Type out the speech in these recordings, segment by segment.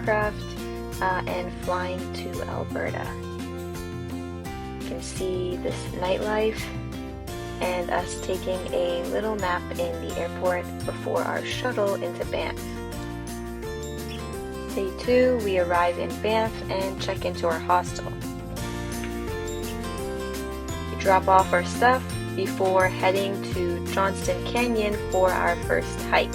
aircraft and flying to Alberta. You can see this nightlife and us taking a little nap in the airport before our shuttle into Banff. Day 2, we arrive in Banff and check into our hostel. We drop off our stuff before heading to Johnston Canyon for our first hike.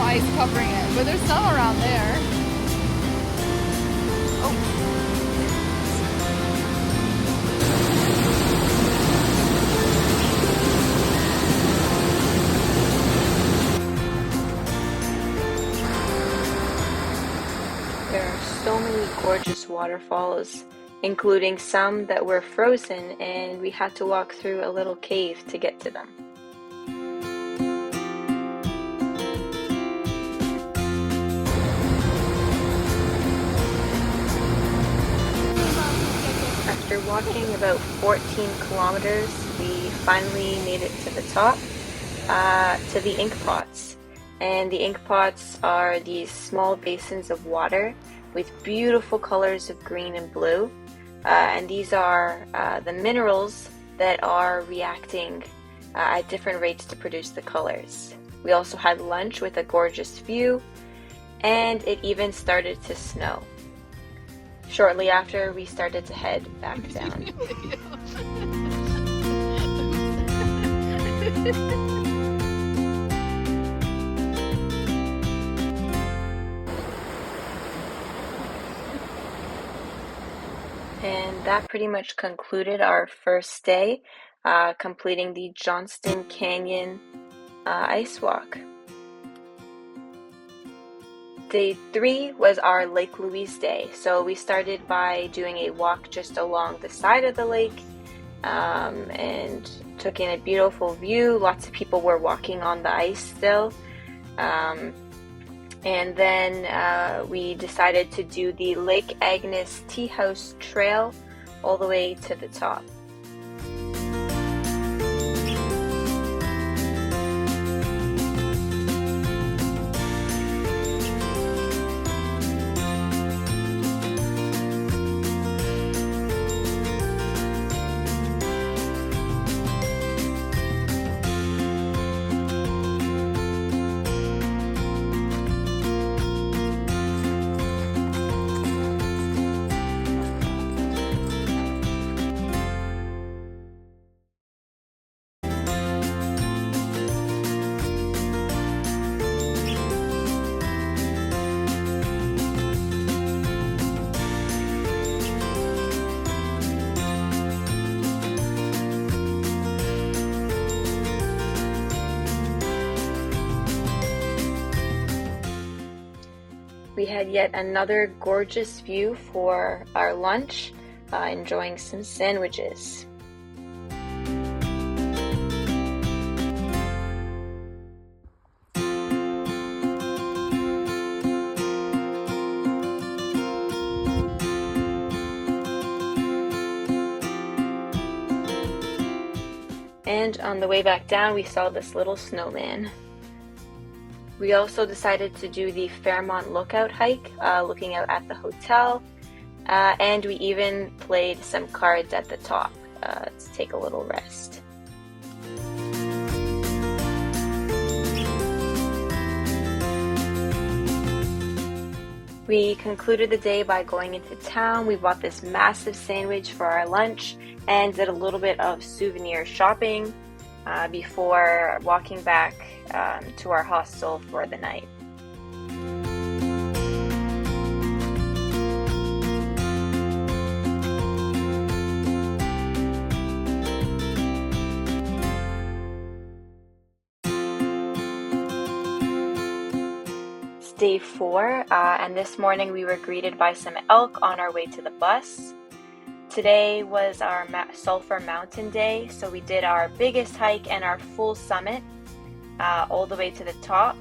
Ice covering it, but there's some around there. Oh. There are so many gorgeous waterfalls, including some that were frozen, and we had to walk through a little cave to get to them. After walking about 14 kilometers, we finally made it to the top, to the ink pots. And the ink pots are these small basins of water with beautiful colors of green and blue. And these are the minerals that are reacting at different rates to produce the colors. We also had lunch with a gorgeous view, and it even started to snow. Shortly after, we started to head back down. And that pretty much concluded our first day, completing the Johnston Canyon ice walk. Day 3 was our Lake Louise day. So we started by doing a walk just along the side of the lake and took in a beautiful view. Lots of people were walking on the ice still. And then we decided to do the Lake Agnes Tea House Trail all the way to the top. We had yet another gorgeous view for our lunch, enjoying some sandwiches. And on the way back down, we saw this little snowman. We also decided to do the Fairmont Lookout hike, looking out at the hotel, and we even played some cards at the top to take a little rest. We concluded the day by going into town. We bought this massive sandwich for our lunch and did a little bit of souvenir shopping before walking back to our hostel for the night. It's day 4, and this morning we were greeted by some elk on our way to the bus. Today was our Sulphur Mountain Day, so we did our biggest hike and our full summit. all the way to the top.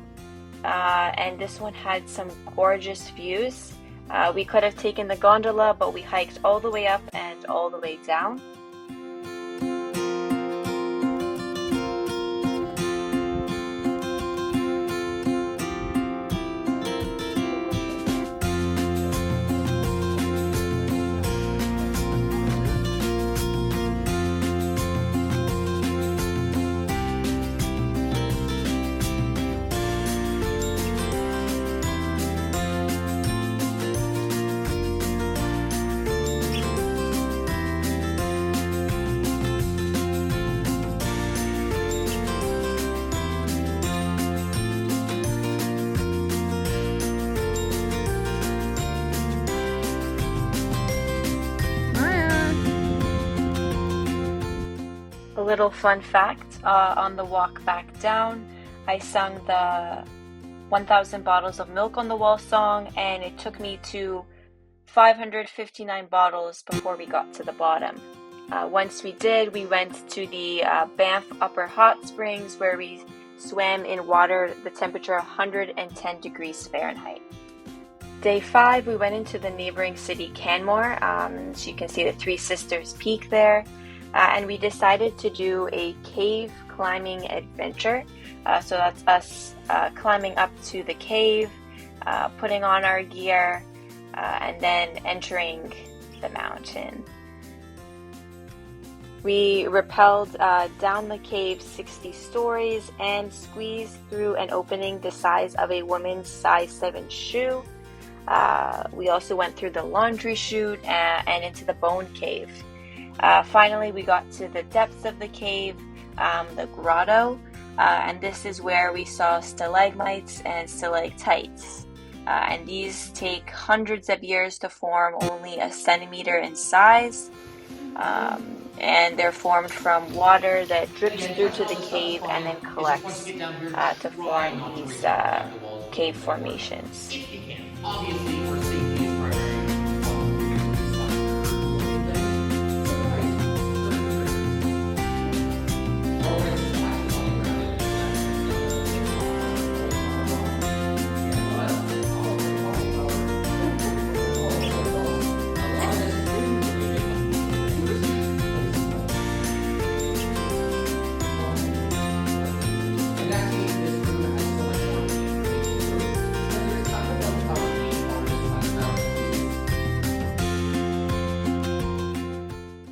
And this one had some gorgeous views. We could have taken the gondola, but we hiked all the way up and all the way down. A little fun fact, on the walk back down, I sung the 1,000 bottles of milk on the wall song, and it took me to 559 bottles before we got to the bottom. Once we did, we went to the Banff Upper Hot Springs, where we swam in water the temperature 110 degrees Fahrenheit. Day 5, we went into the neighboring city Canmore, so you can see the Three Sisters Peak there. And we decided to do a cave climbing adventure. So that's us climbing up to the cave, putting on our gear, and then entering the mountain. We rappelled down the cave 60 stories and squeezed through an opening the size of a woman's size 7 shoe. We also went through the laundry chute and into the bone cave. Finally, we got to the depths of the cave, the grotto, and this is where we saw stalagmites and stalactites. And these take hundreds of years to form, only a centimeter in size. And they're formed from water that drips through to the cave and then collects to form these cave formations.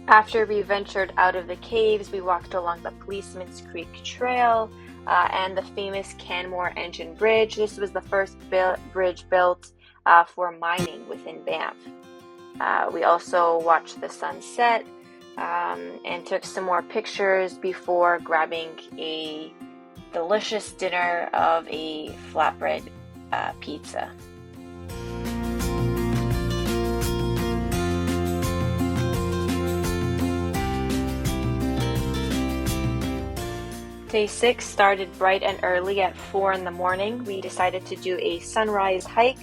After we ventured out of the caves, we walked along the Policeman's Creek Trail and the famous Canmore Engine Bridge. This was the first bridge built for mining within Banff. We also watched the sunset and took some more pictures before grabbing a delicious dinner of a flatbread pizza. Day 6 started bright and early at 4 in the morning. We decided to do a sunrise hike.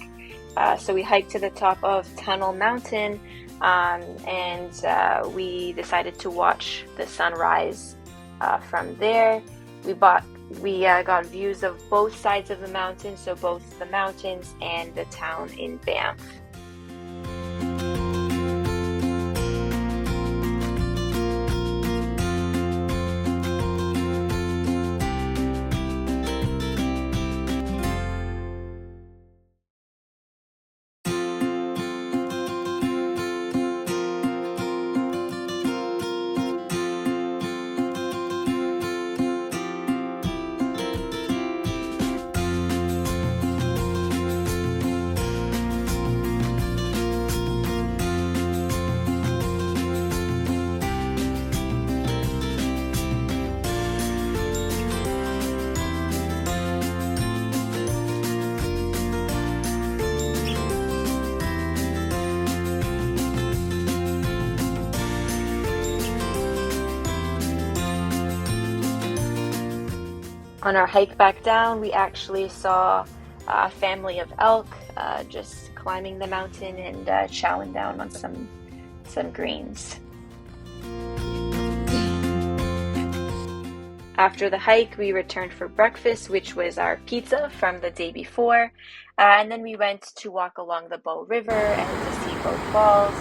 So we hiked to the top of Tunnel Mountain and we decided to watch the sunrise from there. We got views of both sides of the mountain, so both the mountains and the town in Banff. On our hike back down, we actually saw a family of elk just climbing the mountain and chowing down on some greens. After the hike, we returned for breakfast, which was our pizza from the day before. And then we went to walk along the Bow River and to see both falls.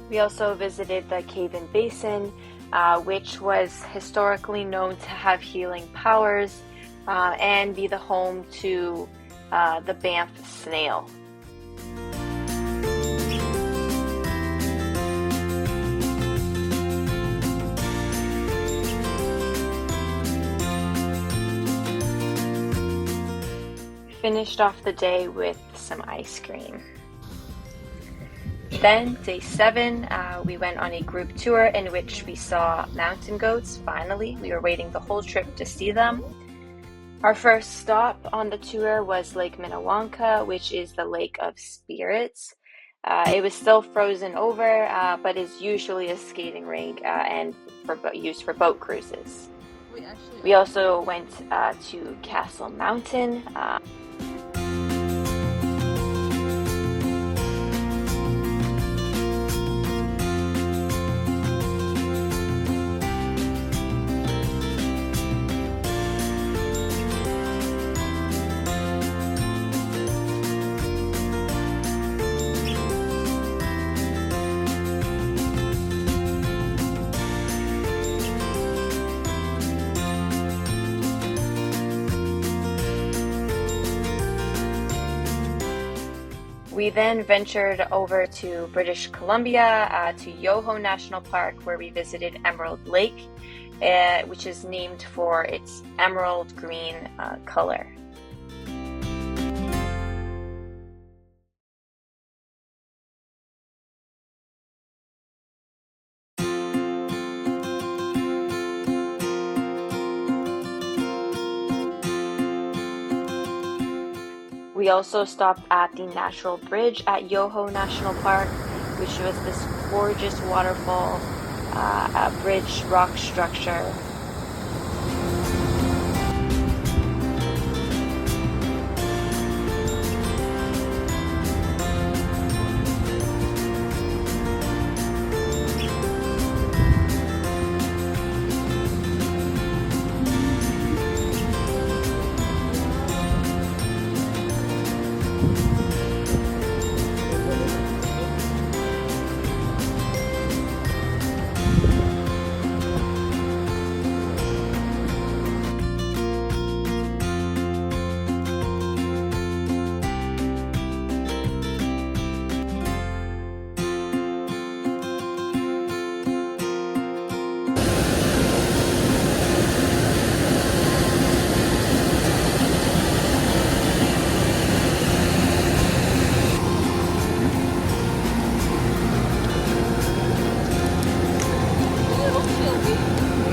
We also visited the Cave-in Basin, which was historically known to have healing powers and be the home to the Banff snail. Finished off the day with some ice cream. Then, day 7, we went on a group tour in which we saw mountain goats. Finally, we were waiting the whole trip to see them. Our first stop on the tour was Lake Minnewanka, which is the Lake of Spirits. It was still frozen over, but is usually a skating rink and used for boat cruises. We also went to Castle Mountain. We then ventured over to British Columbia, to Yoho National Park, where we visited Emerald Lake, which is named for its emerald green color. We also stopped at the Natural Bridge at Yoho National Park, which was this gorgeous waterfall, bridge rock structure.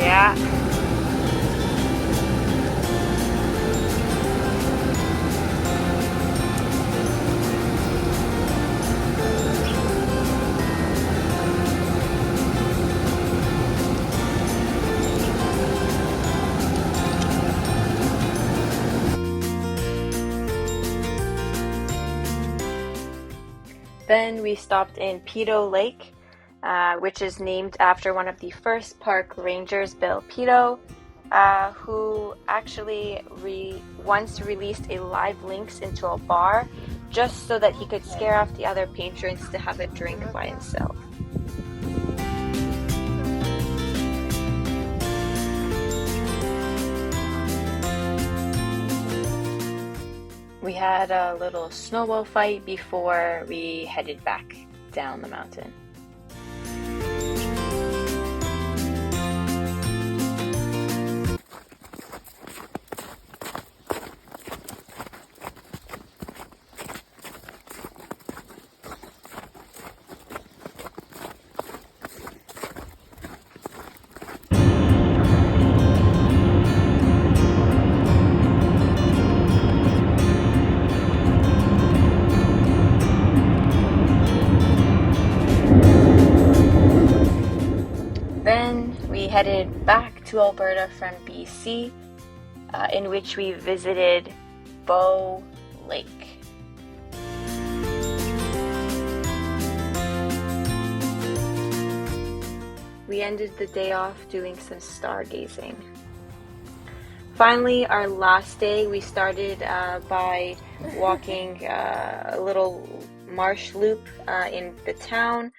Yeah. Then we stopped in Pito Lake, which is named after one of the first park rangers, Bill Pito, who actually once released a live lynx into a bar just so that he could scare off the other patrons to have a drink by himself. We had a little snowball fight before we headed back down the mountain. headed back to Alberta from BC, in which we visited Bow Lake. We ended the day off doing some stargazing. Finally, our last day, we started by walking a little marsh loop in the town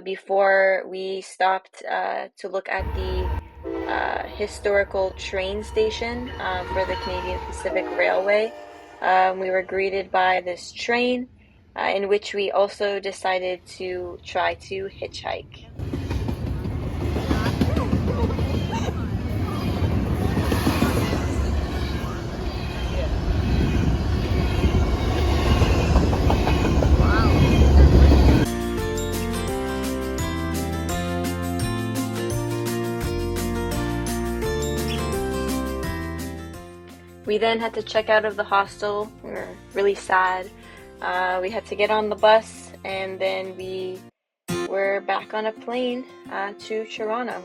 before we stopped to look at the historical train station for the Canadian Pacific Railway. We were greeted by this train in which we also decided to try to hitchhike. We then had to check out of the hostel. We were really sad. We had to get on the bus, and then we were back on a plane to Toronto.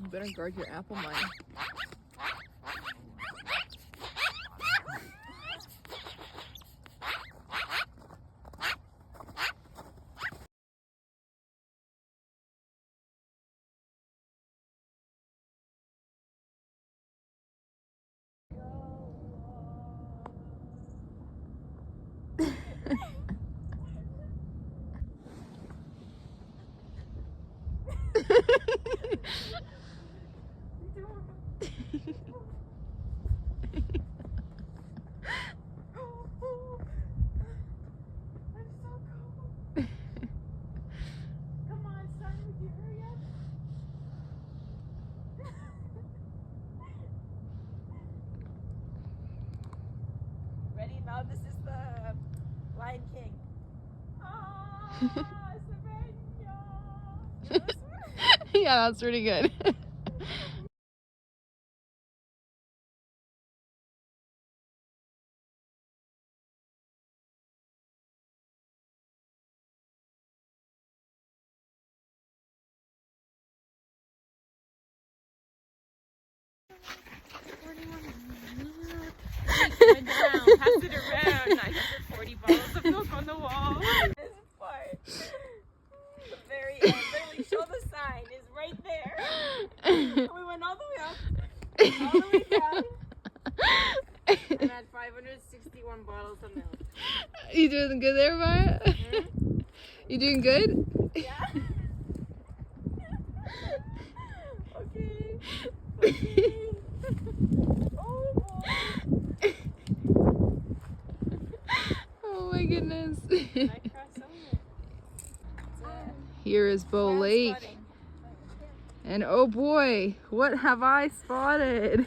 You better guard your apple mine. Ready? Now this is the Lion King. Yeah, that's pretty good. Pass it around. I have 40 bottles of milk on the wall. This part, the very end, literally show the sign is right there. We went all the way up, all the way down, and had 561 bottles of milk. You doing good there, Maya? Hmm? You doing good? Yeah. Okay. Okay. Oh boy. Oh my goodness. I crossed over. Here is Bow Lake. And oh boy, what have I spotted?